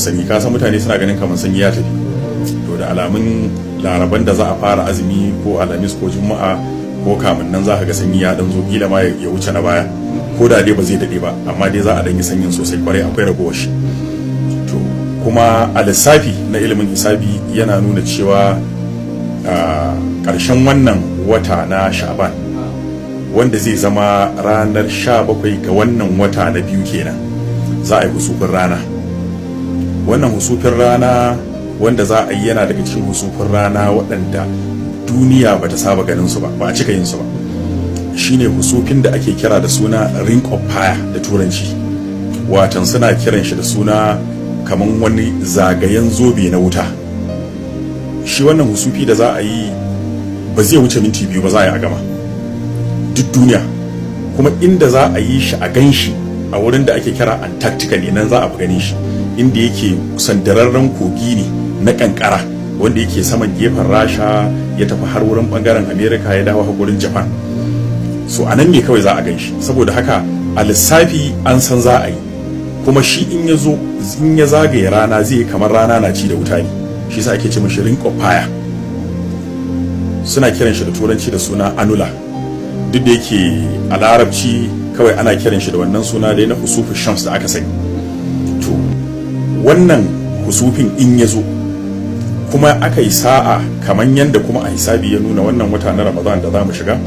sanyi, ka san mutane suna ganin kamar sanyi ya tafi, to da alamun laraban da za a fara azumi ko alhamis ko juma'a ko kamun nan za ka ga sanyi ya dan zo kila ma ya wuce na baya, ko da dai ba zai dade ba amma dai za a dan yi sanyin sosai kwarai, akwai ragowar shi. To kuma a lissafi na ilimin hisabi yana nuna cewa ƙarshen wannan wata na sha'ban wanda zai zama ranar 17 ga wannan wata na biyu kenan za a yi husufin rana. Wannan husufin rana wanda za a yi yana daga cikin husufin rana waɗanda duniya bata saba ganin su ba a cika yin su ba. Shine husufin da ake kira da suna ring of fire da turanci, watan suna kiran shi da suna kaman wani zagayen zobe na wuta. Shi wannan husufi da za a yi ba zai wuce minti 2 ba za a yi a gama duk duniya, kuma inda za a yi shi a gan shi a wurin da ake kira Antarctica ne, nan za a fi ganin shi, inda yake sandararren kogi ne na kankara wanda yake saman gefen Rasha ya tafi har wurin bangaren America ya dawo har wurin Japan. So anan ne kawai za a gan shi, saboda haka a lissafi an san za a yi, kuma shi in ya zo in ya zagaye rana zai yi kamar rana na ci da wuta ne, shi yasa ake ce mashi ring of fire. Suna kiran shi da turanci da suna anula, duk da yake a larabci kawai ana kiran shi da wannan suna dai na husufin shams da aka sani. To wannan husufin in ya zo kuma aka yi sa'a kamar yadda kuma a hisabi ya nuna wannan wata na Ramadan da za mu shiga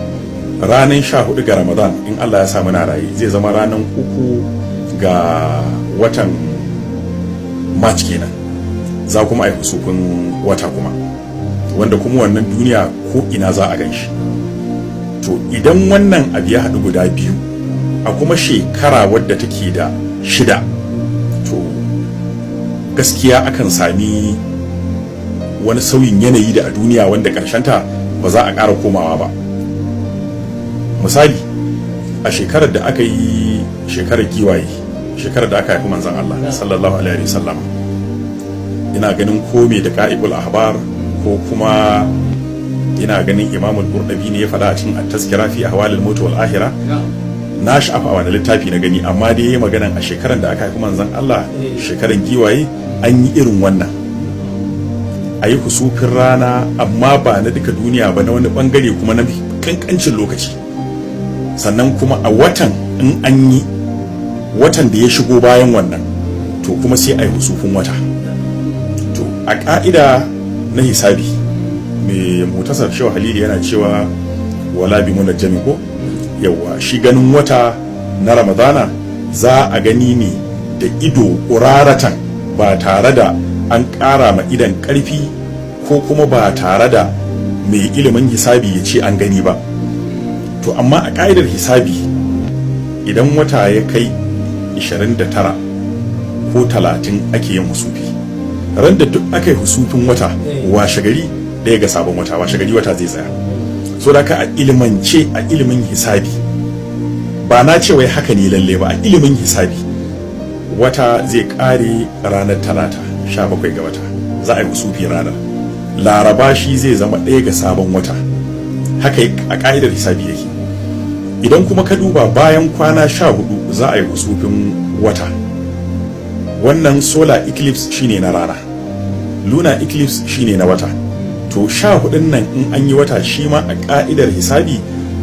ranar 14 ga Ramadan in Allah ya sa muna raye zai zama ranar 3 ga watan March kenan, za kuma a yi husufin wata kuma, wanda kuma wannan duniya ko ina za a gan shi. To idan wannan abu ya haɗu guda biyu a kuma shekara wadda take da 6, to gaskiya akan sami wani sauyin yanayi da a duniya wanda ta ba za a ƙara komawa ba. Misali, a shekarar da aka yi shekarar giwaye, shekarar da aka haifi manzon Allah sallallahu alaihi wasallam, ina ganin ko me da Ka'ibul Ahbar ko kuma ina ganin Imam al-Qurtubi ne ya faɗa a cikin at-tazkira fi ahwalil maut wal akhirah, na shafa wani littafi na gani, amma dai yayi maganan a shekaran da aka haifi manzon Allah shekaran giwaye an yi irin wannan, a yi husufin rana amma ba na duka duniya ba, na wani bangare kuma na kankancin lokaci. Sannan kuma a watan in an yi watan da ya shigo bayan wannan to kuma sai a yi husufin wata. To a ka'ida na hisabi mai mutasar Shehu Halili yana cewa wala bi munajjami, ko yawa shi ganin wata na Ramadana za a gani ne da ido ƙuraratan, ba tare da an ƙara ma idan ƙarfi ko kuma ba tare da mai ilimin hisabi ya ce an gani ba. To amma a ƙa'idar hisabi idan wata ya kai 29 ko 30 ake yin husufi, ran da duk aka yi husufin wata washe gari ɗaya ga sabon wata, washe gari wata zai tsaya. So da ka a ilimance, a ilimin hisabi, ba na ce wai haka ne lalle ba, a ilimin hisabi wata zai ƙare ranar talata 17 ga wata, za a yi husufi ranar laraba, shi zai zama 1 ga sabon wata. Haka a ƙa'idar hisabi yake. Idan kuma ka duba bayan kwana 14 za a yi husufin wata. Wannan solar eclipse shine na rana, lunar eclipse shine na wata. To 14 nan in an yi wata, shi ma a ƙa'idar hisabi,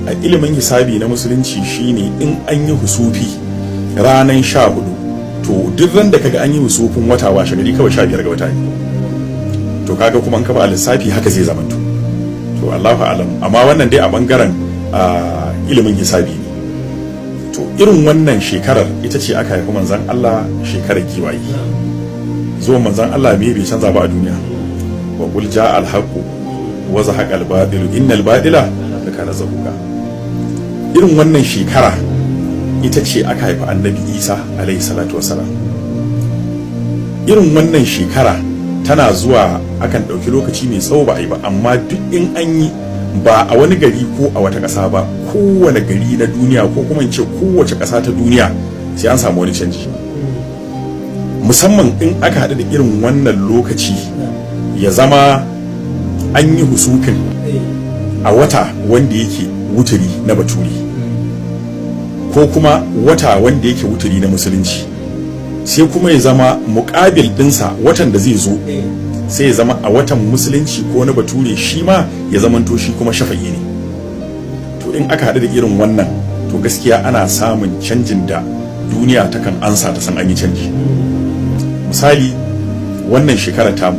a ilimin hisabi na musulunci shine in an yi husufi ranar 14, to duk ran da kaga an yi husufin wata washe gari kawai 15 ga wata ne. To kaga kuma an kaba lissafi haka zai zamanto. To Allahu a'lam, amma wannan dai a bangaren ilimin hisabi ne. To irin wannan shekarar ita ce aka haifi manzon Allah, shekarar giwaye. Zuwan manzon Allah me bai canza ba a duniya. Wa qul ja'a al-haqqu wa zahaqa al-batilu innal batila kana zahuqa. Irin wannan shekara ita ce aka haifi annabi Isa alaihi salatu wasalam. Irin wannan shekara tana zuwa akan ɗauki lokaci mai tsawo ba a yi ba, amma duk in an yi ba a wani gari ko a wata ƙasa ba, kowane gari na duniya ko kuma in ce kowace ƙasa ta duniya sai an samu wani canji. Musamman in aka haɗu da irin wannan lokaci ya zama an yi husufin a wata wanda yake wuturi na baturi ko kuma wata wanda yake wuturi na musulunci, sai kuma ya zama muƙabil ɗinsa watan da zai zo sai ya zama a watan musulunci ko na bature shi ma ya zamanto shi kuma shafa'i ne. To in aka haɗu da irin wannan to gaskiya ana samun canjin da duniya takan ansa ta san an yi canji. Misali wannan shekara ta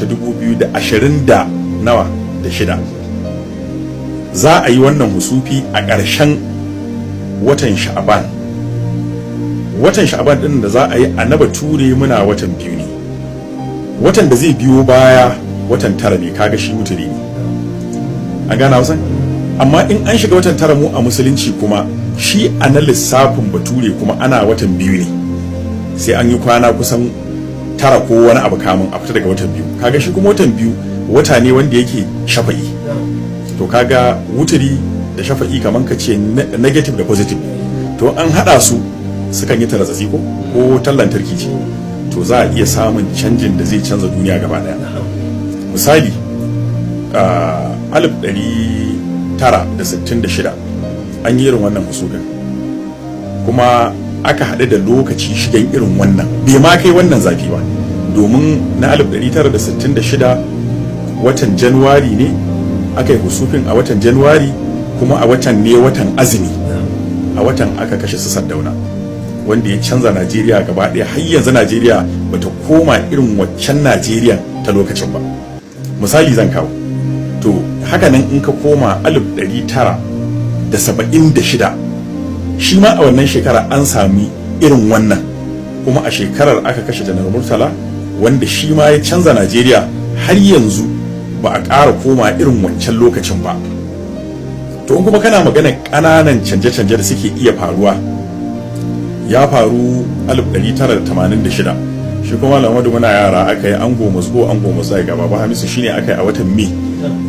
2020 da nawa da shida za a yi wannan husufi a ƙarshen watan sha'aban. Watan sha'aban din da za a yi a na bature muna watan biyu ne, watan da zai biyo baya watan tara ne, kaga shi wuturi ne, an gana wasan. Amma in an shiga watan tara mu a musulunci kuma shi a na lissafin bature kuma ana watan biyu ne, sai an yi kwana kusan tara ko wani abu kamun a fita daga watan biyu. Kaga shi kuma watan biyu wata ne wanda yake shafa'i. To kaga wuturi da shafa'i kaman ka ce negative da positive, to an hada su sukan yi taratsatsi ko tallantarki ce, to za a iya samun canjin da zai canza duniya gaba daya. Misali 1966 an yi irin wannan husufin, kuma aka haɗu da lokaci shigen irin wannan, bai ma kai wannan zafi ba, domin na 1966 watan Januwari ne aka yi husufin, a watan Januwari kuma a watan ne watan azumi, a watan aka kashe su Sardauna, wanda ya canza Najeriya gaba ɗaya. Har yanzu Najeriya bata koma irin waccan Najeriya ta lokacin ba. Misali zan kawo, to haka nan in ka koma 1976 shi ma a wannan shekara an sami irin wannan, kuma a shekarar aka kashe Janar Murtala, wanda shi ma ya canza Najeriya. Har yanzu ba a ƙara koma irin wancan lokacin ba. To in kuma kana magana ƙananan canje-canje da suke iya faruwa, ya faru 1986, shi kuma Lamadu muna yara aka yi ango musgo ango musai gaba ba Hamisu shine aka yi a watan Mai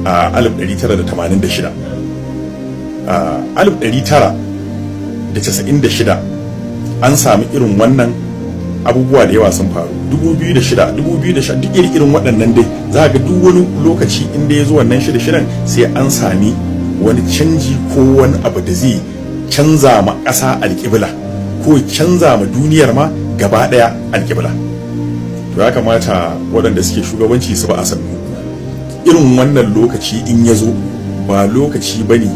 a 1986. 1996 an sami irin wannan abubuwa da yawa sun faru. 2006 duk irin waɗannan dai za ga duk wani lokaci inda ya zo wannan shirye-shiryen sai an sami wani canji ko wani abu da zai canza ma ƙasa alƙibla ko canza ma duniyar ma gaba ɗaya alƙibla. To ya kamata waɗanda suke shugabanci su ba a sannu. Irin wannan lokaci in ya zo ba lokaci bane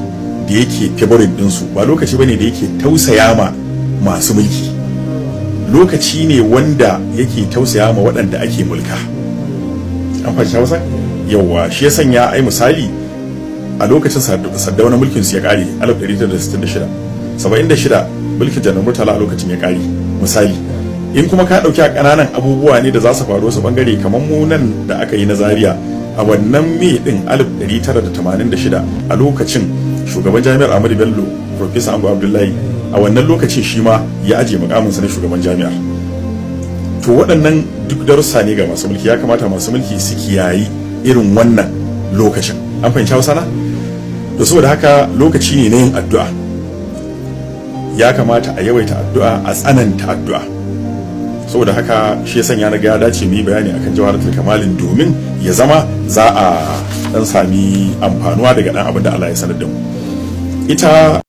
da yake favorin ɗinsu, ba lokaci bane da yake tausaya ma masu mulki, lokaci ne wanda yake tausaya ma waɗanda ake mulka. An fahimci Hausa? Yawwa, shi ya sanya ai misali a lokacin Sardauna mulkin su ya kare 1966, 76 mulkin Janar Murtala a lokacin ya kare. Misali in kuma ka dauki a kananan abubuwa ne da za su faru su bangare kamar mu nan da aka yi na Zaria a wannan Mai din 1986 a lokacin shugaban jami'ar Ahmadu Bello Professor Ango Abdullahi a wannan lokacin shi ma ya aje mukaminsa na shugaban jami'ar. To waɗannan duk darussa ne ga masu mulki, ya kamata masu mulki su kiyayi irin wannan lokacin. An fahimci Hausa na? Da saboda haka lokaci ne na yin addu'a, ya kamata a yawaita addu'a, a tsananta addu'a. Saboda haka shi ya sanya na ga dace mu yi bayani akan Jawharatul Kamalin domin ya zama za a dan sami amfanuwa daga dan abin da Allah ya sanar da mu. Ita